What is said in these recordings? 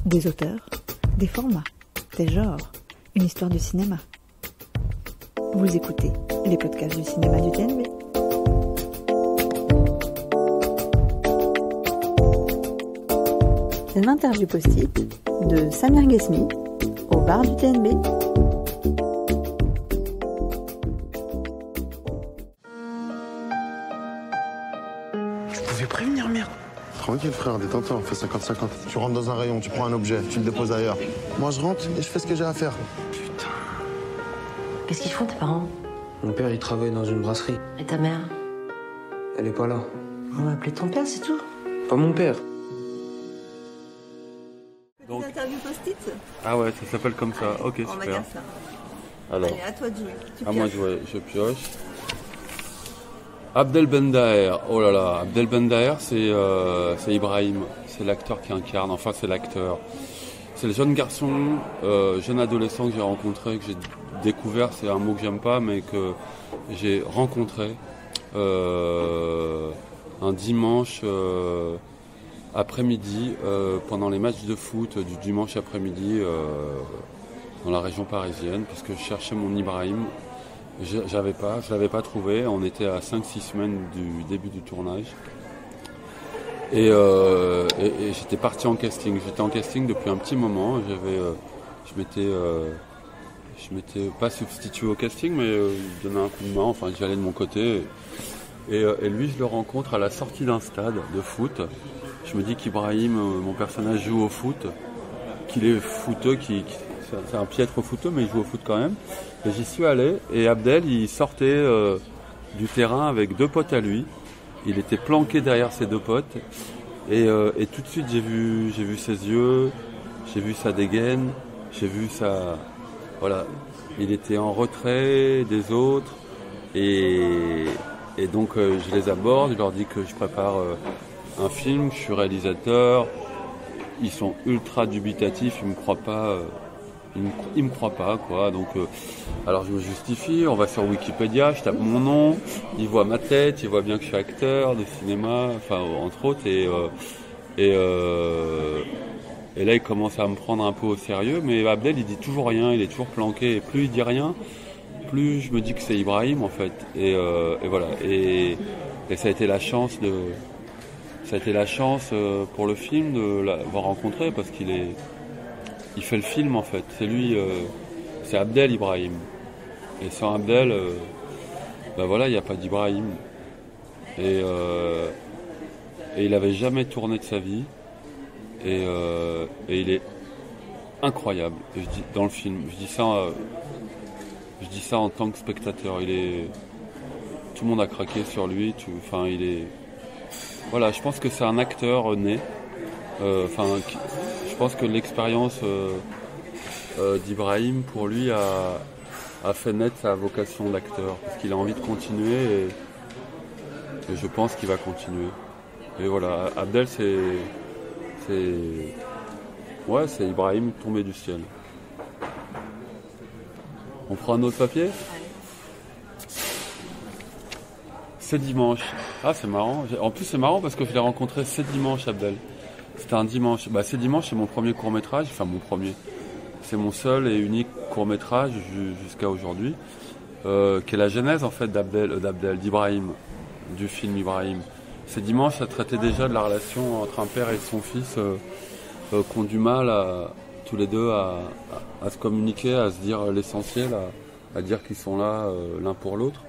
Des auteurs, des formats, des genres, une histoire du cinéma. Vous écoutez les podcasts du cinéma du TNB. L'interview post-it de Samir Ghesmi au bar du TNB. Tu pouvais prévenir, merde. Tranquille frère, détends-toi, on fait 50-50. Tu rentres dans un rayon, tu prends un objet, tu le déposes ailleurs. Moi je rentre et je fais ce que j'ai à faire. Putain. Qu'est-ce qu'ils font tes parents? Mon père, il travaille dans une brasserie. Et ta mère? Elle est pas là. On va appeler ton père, c'est tout. Pas mon père. Donc... Interview post-it. Ah ouais, ça s'appelle comme ça. Ok, On va super. dire ça. Alors, Allez, à toi de jouer. Tu moi pioches. je pioche. Abdel Bendaher. Oh là là, Abdel Bendaher, c'est Ibrahim. C'est l'acteur qui incarne. Enfin, c'est l'acteur. C'est le jeune garçon, jeune adolescent que j'ai rencontré, que j'ai découvert. C'est un mot que j'aime pas, mais que j'ai rencontré un dimanche après-midi pendant les matchs de foot du dimanche après-midi dans la région parisienne, puisque je cherchais mon Ibrahim. Je l'avais pas trouvé. On était à 5-6 semaines du début du tournage. Et j'étais parti en casting. J'étais en casting depuis un petit moment. Je m'étais pas substitué au casting, mais donné un coup de main. Enfin, j'y allais de mon côté. Et lui, je le rencontre à la sortie d'un stade de foot. Je me dis qu'Ibrahim, mon personnage, joue au foot, qu'il est footeux, c'est un piètre footeux, mais il joue au foot quand même. Et j'y suis allé, et Abdel, il sortait du terrain avec deux potes à lui. Il était planqué derrière ses deux potes. Et tout de suite, j'ai vu ses yeux, j'ai vu sa dégaine, j'ai vu sa... Voilà, il était en retrait des autres. Et donc, je les aborde, je leur dis que je prépare un film, je suis réalisateur. Ils sont ultra dubitatifs, ils me croient pas... Il me croit pas, quoi. Donc, alors je me justifie, on va sur Wikipédia, je tape mon nom, il voit ma tête, il voit bien que je suis acteur de cinéma, enfin entre autres, et là il commence à me prendre un peu au sérieux, mais Abdel il dit toujours rien, il est toujours planqué, et plus il dit rien, plus je me dis que c'est Ibrahim en fait, et voilà, et ça a été la chance pour le film de l'avoir rencontré, parce il fait le film en fait, c'est lui, c'est Abdel Ibrahim. Et sans Abdel, ben voilà, il n'y a pas d'Ibrahim. Et il n'avait jamais tourné de sa vie. Et il est incroyable. Et je dis, dans le film, je dis ça en tant que spectateur. Tout le monde a craqué sur lui. Enfin, il est. Voilà, je pense que c'est un acteur né. Je pense que l'expérience d'Ibrahim, pour lui, a fait naître sa vocation d'acteur, parce qu'il a envie de continuer, et je pense qu'il va continuer. Et voilà, Abdel, c'est Ibrahim tombé du ciel. On prend un autre papier ? C'est dimanche. Ah, c'est marrant. En plus, c'est marrant parce que je l'ai rencontré ce dimanche, Abdel. C'était un dimanche. C'est dimanche, c'est mon premier court-métrage. Enfin, mon premier. C'est mon seul et unique court-métrage jusqu'à aujourd'hui. Qui est la genèse, en fait, d'Ibrahim. Du film Ibrahim. C'est dimanche, ça traitait déjà de la relation entre un père et son fils qui ont du mal tous les deux à se communiquer, à se dire l'essentiel, à dire qu'ils sont là l'un pour l'autre.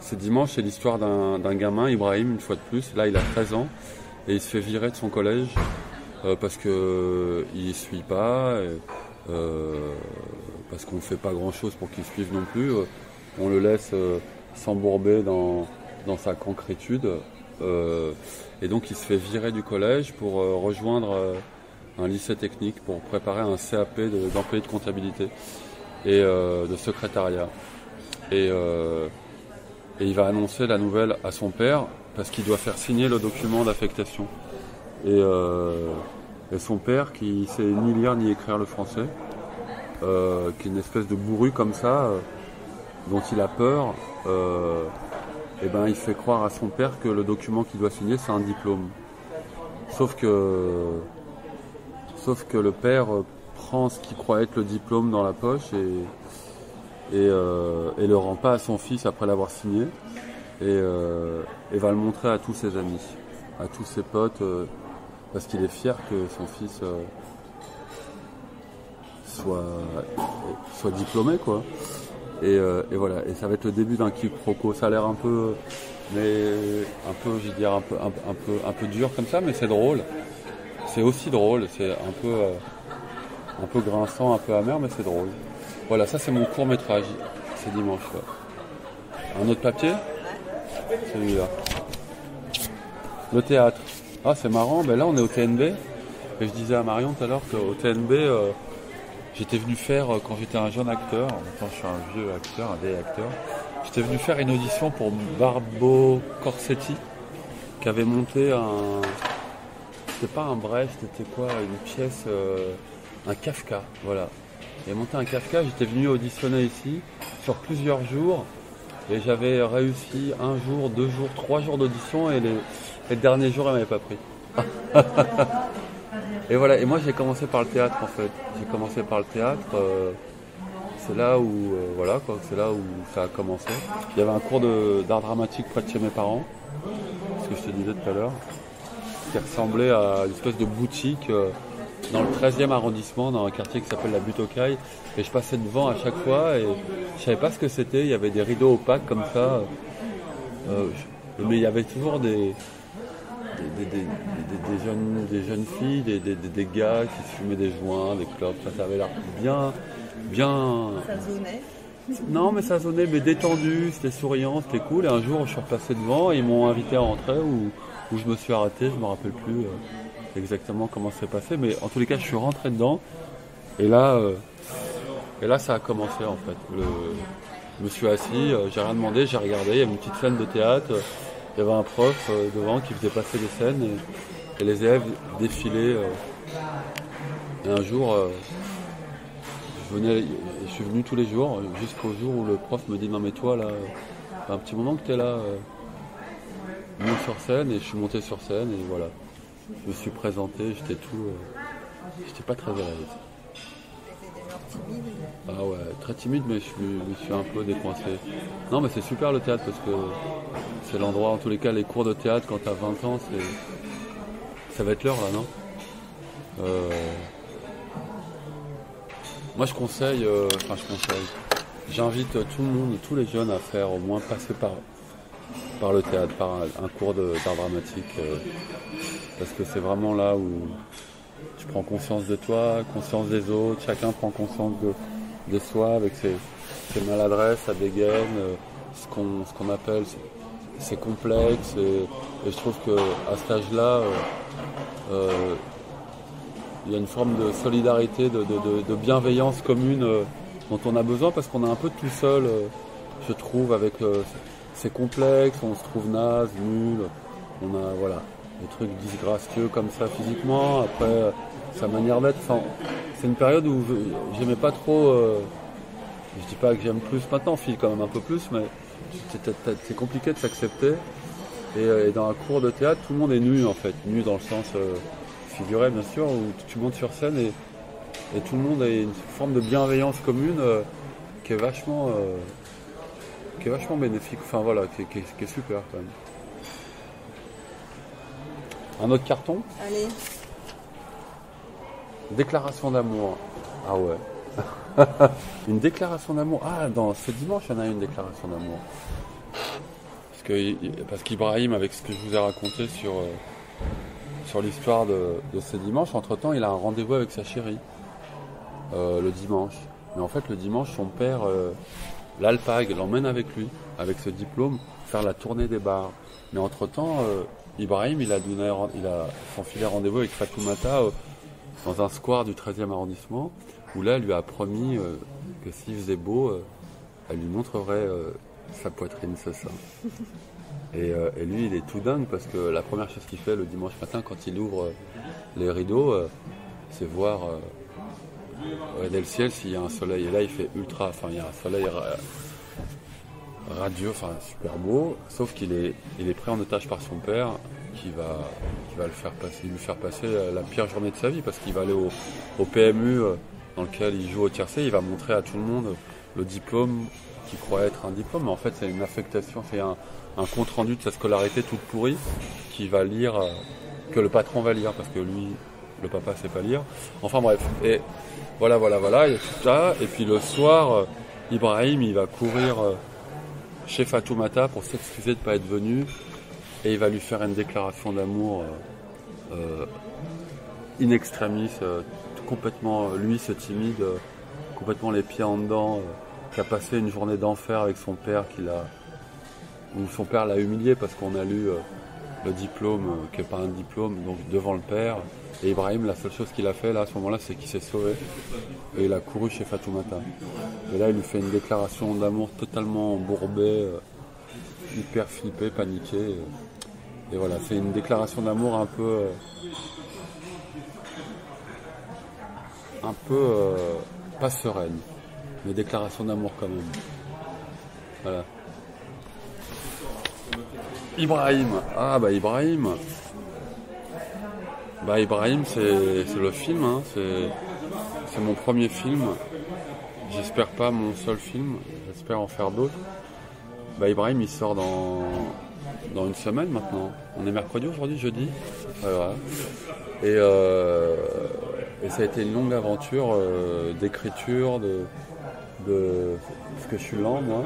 C'est dimanche, c'est l'histoire d'un gamin, Ibrahim, une fois de plus. Là, il a 13 ans. Et il se fait virer de son collège parce qu'il ne suit pas, parce qu'on ne fait pas grand-chose pour qu'il suive non plus. On le laisse s'embourber dans sa concrétude. Et donc il se fait virer du collège pour rejoindre un lycée technique, pour préparer un CAP d'employé de comptabilité et de secrétariat. Et il va annoncer la nouvelle à son père, parce qu'il doit faire signer le document d'affectation. Et son père, qui sait ni lire ni écrire le français, qui est une espèce de bourru comme ça, dont il a peur, il fait croire à son père que le document qu'il doit signer, c'est un diplôme. Sauf que Sauf que le père prend ce qu'il croit être le diplôme dans la poche et le rend pas à son fils après l'avoir signé et va le montrer à tous ses amis, à tous ses potes, parce qu'il est fier que son fils soit diplômé, quoi. Et voilà, et ça va être le début d'un quiproquo. Ça a l'air un peu un peu dur comme ça, mais c'est drôle. C'est aussi drôle, c'est un peu grinçant, un peu amer, mais c'est drôle. Voilà, ça c'est mon court-métrage, c'est dimanche. Ouais. Un autre papier ? Celui-là. Le théâtre. Ah, c'est marrant, ben là on est au TNB. Et je disais à Marion tout à l'heure qu'au TNB, j'étais venu faire, quand j'étais un jeune acteur, maintenant je suis un vieux acteur, un vieil acteur, j'étais venu faire une audition pour Barbo Corsetti, qui avait monté c'était pas un Brecht, c'était quoi, une pièce, un Kafka, voilà. Il avait monté un Kafka, j'étais venu auditionner ici sur plusieurs jours, et j'avais réussi 1 jour, 2 jours, 3 jours d'audition, et les derniers jours, elle m'avait pas pris. Et voilà, et moi j'ai commencé par le théâtre en fait. J'ai commencé par le théâtre, c'est là où voilà quoi, c'est là où ça a commencé. Il y avait un cours d'art dramatique près de chez mes parents, ce que je te disais tout à l'heure, qui ressemblait à une espèce de boutique dans le 13e arrondissement, dans un quartier qui s'appelle la Butte aux Cailles. Et je passais devant à chaque fois et je savais pas ce que c'était, il y avait des rideaux opaques comme ça. Mais il y avait toujours des jeunes filles, des gars qui fumaient des joints, des clopes, ça avait l'air bien... Ça zonnait. Non mais ça zonnait, mais détendu, c'était souriant, c'était cool. Et un jour je suis repassé devant et ils m'ont invité à rentrer où je me suis arrêté, je me rappelle plus exactement comment ça s'est passé, mais en tous les cas je suis rentré dedans et là ça a commencé en fait. Je me suis assis, j'ai rien demandé, j'ai regardé, il y avait une petite scène de théâtre. Il y avait un prof devant qui faisait passer des scènes et les élèves défilaient. Et un jour, je suis venu tous les jours, jusqu'au jour où le prof me dit « Non mais toi là, ça fait un petit moment que tu es là, monte sur scène » et je suis monté sur scène et voilà. Je me suis présenté, j'étais pas très à l'aise. Ah ouais, très timide, mais je me suis un peu décoincé. Non, mais c'est super le théâtre parce que c'est l'endroit, en tous les cas, les cours de théâtre quand t'as 20 ans, ça va être l'heure là, non Moi je conseille, j'invite tout le monde, tous les jeunes à faire au moins passer par le théâtre, par un cours d'art dramatique, parce que c'est vraiment là où tu prends conscience de toi, conscience des autres, chacun prend conscience de soi avec ses maladresses, sa dégaine, ce qu'on appelle ses complexes. Et je trouve qu'à cet âge-là, il y a une forme de solidarité, de bienveillance commune dont on a besoin parce qu'on est un peu tout seul, je trouve, avec ses complexes, on se trouve naze, nul, on a voilà, des trucs disgracieux comme ça physiquement, après sa manière d'être. Enfin, c'est une période où j'aimais pas trop, je dis pas que j'aime plus maintenant, on file quand même un peu plus, mais c'est compliqué de s'accepter. Et dans un cours de théâtre, tout le monde est nu en fait, nu dans le sens figuré bien sûr, où tu montes sur scène et tout le monde a une forme de bienveillance commune qui est vachement bénéfique, enfin voilà, qui est super quand même. Un autre carton ? Allez. Déclaration d'amour. Ah ouais. Une déclaration d'amour. Ah, ce dimanche, il y en a une déclaration d'amour. Parce qu'Ibrahim, avec ce que je vous ai raconté sur l'histoire de ce dimanche, entre-temps, il a un rendez-vous avec sa chérie. Le dimanche. Mais en fait, le dimanche, son père, l'Alpag, l'emmène avec lui, avec ce diplôme, faire la tournée des bars. Mais entre-temps, Ibrahim, il a s'enfilé rendez-vous avec Fatoumata dans un square du 13e arrondissement, où là, elle lui a promis que s'il faisait beau, elle lui montrerait sa poitrine, ce sein. Et lui, il est tout dingue parce que la première chose qu'il fait le dimanche matin, quand il ouvre les rideaux, c'est voir regarder le ciel s'il y a un soleil. Et là, il fait ultra, enfin, il y a un soleil radieux, enfin, super beau, sauf qu'il est pris en otage par son père. qui va lui faire passer la pire journée de sa vie, parce qu'il va aller au PMU dans lequel il joue au tiercé, il va montrer à tout le monde le diplôme qu'il croit être un diplôme, mais en fait c'est une affectation, c'est un compte rendu de sa scolarité toute pourrie qu'il va lire, que le patron va lire, parce que lui, le papa sait pas lire. Enfin bref, et voilà, il y a tout ça, et puis le soir, Ibrahim il va courir chez Fatoumata pour s'excuser de ne pas être venu, et il va lui faire une déclaration d'amour in extremis, complètement, lui ce timide, complètement les pieds en dedans, qui a passé une journée d'enfer avec son père, où son père l'a humilié parce qu'on a lu le diplôme, qui n'est pas un diplôme, donc devant le père. Et Ibrahim, la seule chose qu'il a fait là, à ce moment-là, c'est qu'il s'est sauvé. Et il a couru chez Fatoumata. Et là, il lui fait une déclaration d'amour totalement embourbée, hyper flippée, paniquée. Et voilà, c'est une déclaration d'amour un peu pas sereine, mais déclaration d'amour quand même. Voilà. Ibrahim. Ah bah Ibrahim. Bah Ibrahim, c'est le film, hein. C'est mon premier film. J'espère pas mon seul film. J'espère en faire d'autres. Bah Ibrahim, il sort dans une semaine maintenant. On est mercredi aujourd'hui, jeudi. Voilà. Et ça a été une longue aventure d'écriture, parce que je suis lent moi.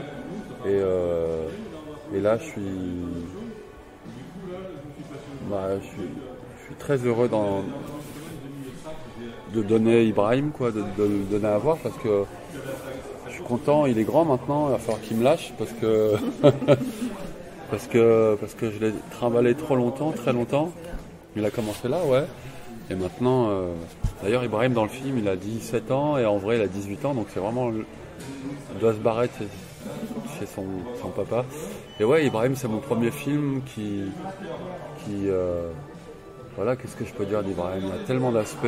Et là, je suis très heureux de donner Ibrahim, quoi, de le donner à voir, parce que je suis content. Il est grand maintenant, il va falloir qu'il me lâche parce que parce que je l'ai trimballé trop longtemps, très longtemps. Il a commencé là, ouais. Et maintenant, d'ailleurs Ibrahim dans le film, il a 17 ans et en vrai il a 18 ans, donc c'est vraiment, il doit se barrer chez son papa. Et ouais, Ibrahim, c'est mon premier film qui voilà, qu'est-ce que je peux dire d'Ibrahim? Il y a tellement d'aspects.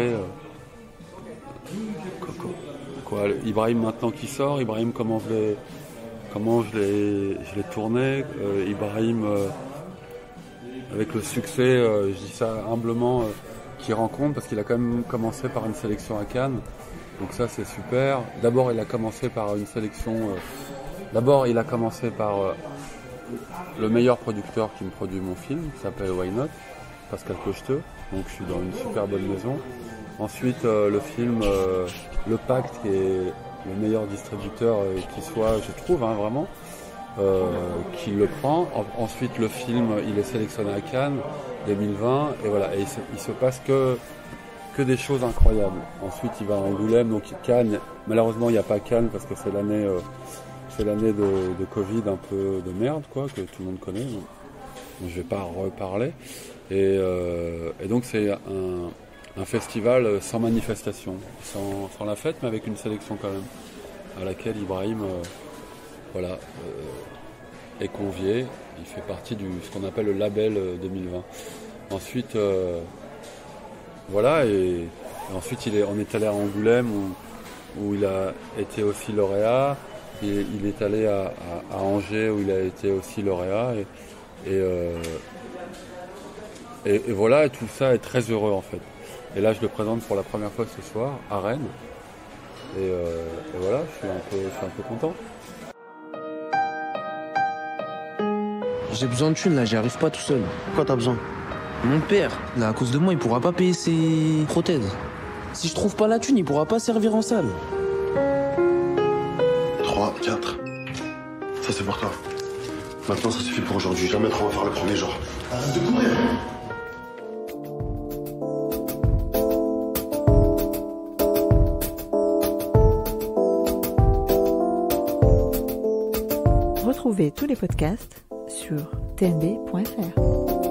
Ibrahim maintenant qui sort, Ibrahim comment je l'ai tourné, Ibrahim avec le succès, je dis ça humblement, qu'il rencontre, parce qu'il a quand même commencé par une sélection à Cannes, donc ça c'est super. D'abord il a commencé par une sélection, il a commencé par le meilleur producteur qui me produit mon film, qui s'appelle Why Not, Pascal Cocheteux, donc je suis dans une super bonne maison. Ensuite le film Le Pacte, qui est le meilleur distributeur qui soit, je trouve, hein, vraiment, qui le prend. Ensuite le film il est sélectionné à Cannes 2020, et voilà, et il se passe que des choses incroyables. Ensuite il va à Angoulême, donc Cannes, malheureusement il n'y a pas Cannes parce que c'est l'année de Covid un peu de merde, quoi, que tout le monde connaît, donc je vais pas reparler. Et donc c'est un festival sans manifestation, sans la fête, mais avec une sélection quand même, à laquelle Ibrahim est convié. Il fait partie ce qu'on appelle le label 2020. Ensuite, voilà, et ensuite on est allé à Angoulême où il a été aussi lauréat. Et il est allé à Angers où il a été aussi lauréat. Et voilà, et tout ça est très heureux en fait. Et là, je le présente pour la première fois ce soir à Rennes. Et voilà, je suis un peu content. J'ai besoin de thunes là, j'y arrive pas tout seul. Quoi t'as besoin? Mon père, là, à cause de moi, il pourra pas payer ses prothèses. Si je trouve pas la thune, il pourra pas servir en salle. 3, 4. Ça c'est pour toi. Maintenant ça suffit pour aujourd'hui. Jamais trop on va faire le premier jour. Arrête de courir. Retrouvez tous les podcasts sur tnb.fr.